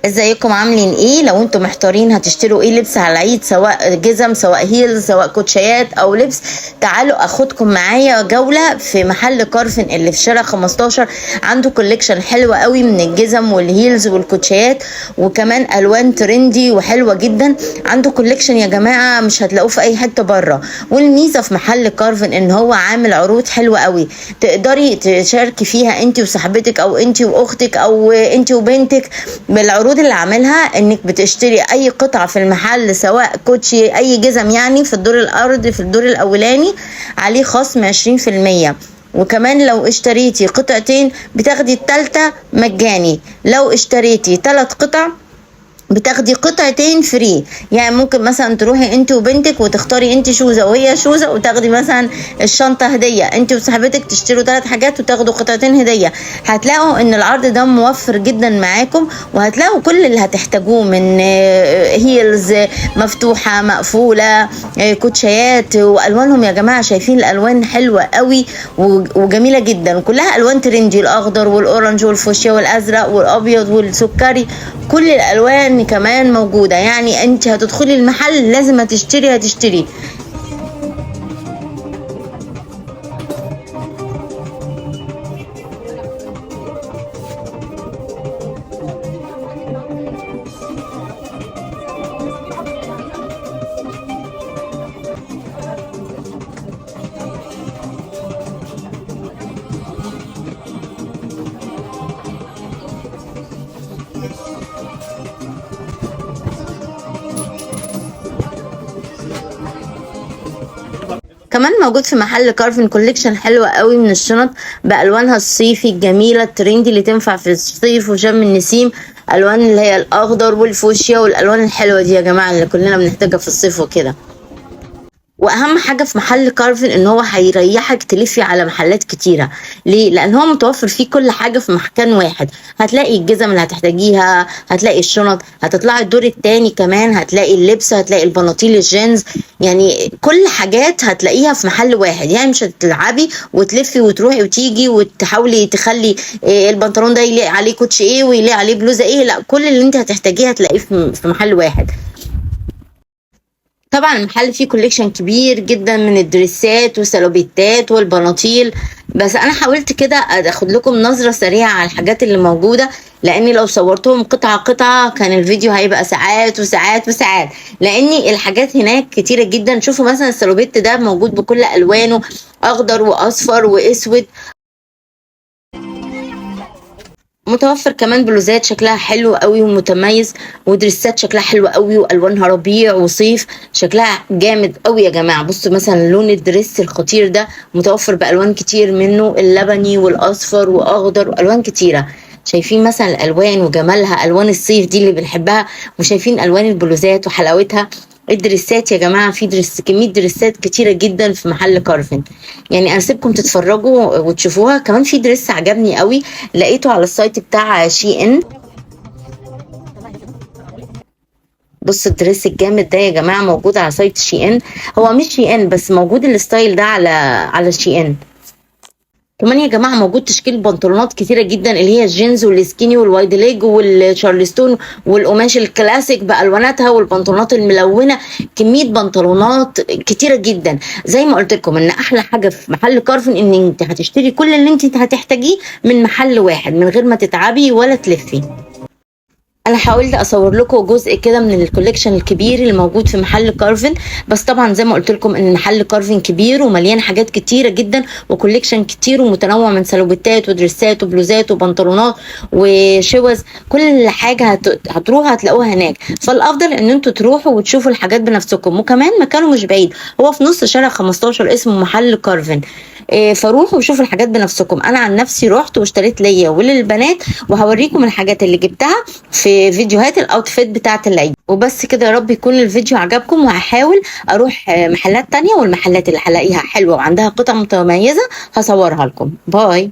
ازيكم عاملين ايه؟ لو انتم محتارين هتشتروا ايه لبس على العيد، سواء جزم سواء هيلز سواء كوتشيات او لبس، تعالوا اخدكم معايا جولة في محل كارفن اللي في شارع 15. عنده كوليكشن حلوة قوي من الجزم والهيلز والكوتشيات، وكمان الوان ترندي وحلوة جدا. عنده كوليكشن يا جماعة مش هتلاقوه في اي حتة بره. والميزة في محل كارفن ان هو عامل عروض حلوة قوي، تقدري تشاركي فيها انت وصاحبتك او انت واختك او انت وبنتك. بالعروض اللي عاملها انك بتشتري اي قطعة في المحل، سواء كوتشي اي جزم، يعني في الدور الارضي في الدور الاولاني عليه خصم 20%. وكمان لو اشتريتي قطعتين بتاخدي التالتة مجاني. لو اشتريتي 3 قطع بتاخدي قطعتين فري. يعني ممكن مثلا تروحي انت وبنتك وتختاري انت شوزه وهي شوزه، وتاخدي مثلا الشنطه هديه، انت وصاحبتك تشتروا 3 حاجات وتاخدوا قطعتين هديه. هتلاقوا ان العرض ده موفر جدا معاكم، وهتلاقوا كل اللي هتحتاجوه من هيلز مفتوحه مقفوله، كوتشيات والوانهم يا جماعه. شايفين الالوان حلوه قوي وجميله جدا، كلها الوان ترندي، الاخضر والاورنج والفوشيا والازرق والابيض والسكري، كل الالوان كمان موجودة. يعني انت هتدخلي المحل لازم هتشتري. كمان موجود في محل كارفن كوليكشن حلوة قوي من الشنط بألوانها الصيفي الجميلة الترندي اللي تنفع في الصيف وشم النسيم. ألوان اللي هي الأخضر والفوشيا والألوان الحلوة دي يا جماعة اللي كلنا بنحتاجها في الصيف وكده. واهم حاجه في محل كارفن ان هو هيريحك تلفي على محلات كتيره. ليه؟ لان هو متوفر فيه كل حاجه في مكان واحد. هتلاقي الجزم اللي هتحتاجيها، هتلاقي الشنط، هتطلعي الدور التاني كمان هتلاقي اللبس، هتلاقي البناطيل الجينز، يعني كل حاجات هتلاقيها في محل واحد. يعني مش هتلعبي وتلفي وتروحي وتيجي وتحاولي تخلي البنطلون ده يليق عليه كوتش ايه ويليق عليه بلوزه ايه. لا، كل اللي انت هتحتاجيه هتلاقيه في محل واحد. طبعا المحل فيه كوليكشن كبير جدا من الدريسات والسلوبيتات والبناطيل، بس انا حاولت كده اخد لكم نظرة سريعة على الحاجات اللي موجودة، لاني لو صورتهم قطعة قطعة كان الفيديو هيبقى ساعات وساعات وساعات، لاني الحاجات هناك كتيرة جدا. شوفوا مثلا السلوبيت ده موجود بكل الوانه، اخضر واصفر واسود. متوفر كمان بلوزات شكلها حلو قوي ومتميز، ودريسات شكلها حلو قوي والوانها ربيع وصيف، شكلها جامد قوي يا جماعه. بصوا مثلا لون الدريس الخطير ده متوفر بالوان كتير منه، اللبني والاصفر واخضر والوان كتيره. شايفين مثلا الالوان وجمالها، الوان الصيف دي اللي بنحبها، وشايفين الوان البلوزات وحلاوتها. الدريسات يا جماعه في كميه دريسات كتيره جدا في محل كارفن. يعني انا سيبكم تتفرجوا وتشوفوها. كمان في دريس عجبني قوي لقيته على السايت بتاع شي ان. بص الدريس الجامد ده يا جماعه موجود على سايت شي ان. هو مش شي ان بس، موجود الستايل ده على شي ان. كمان يا جماعه موجود تشكيل بنطلونات كتيره جدا، اللي هي الجينز والسكيني والوايد ليج والشارلستون والقماش الكلاسيك بالواناتها والبنطلونات الملونه. كميه بنطلونات كتيره جدا. زي ما قلت لكم ان احلى حاجه في محل كارفن ان انت هتشتري كل اللي انت هتحتاجيه من محل واحد من غير ما تتعبي ولا تلفي. انا حاولت اصور لكم جزء كده من الكوليكشن الكبير اللي موجود في محل كارفن، بس طبعا زي ما قلت لكم ان محل كارفن كبير ومليان حاجات كتيره جدا وكوليكشن كتير ومتنوع من سلوبيتات ودريسات وبلوزات وبنطلونات وشوز. كل حاجه هتروحوا هتلاقوها هناك، فالافضل ان انتوا تروحوا وتشوفوا الحاجات بنفسكم. وكمان مكانه مش بعيد، هو في نص شارع 15 اسمه محل كارفن. فروحوا وشوفوا الحاجات بنفسكم. انا عن نفسي رحت واشتريت ليا وللبنات، وهوريكم الحاجات اللي جبتها في فيديوهات الاوتفيت بتاعت العيد. وبس كده، يا رب يكون الفيديو عجبكم، وهحاول اروح محلات تانية، والمحلات اللي هلاقيها حلوة وعندها قطع متميزة هصورها لكم. باي.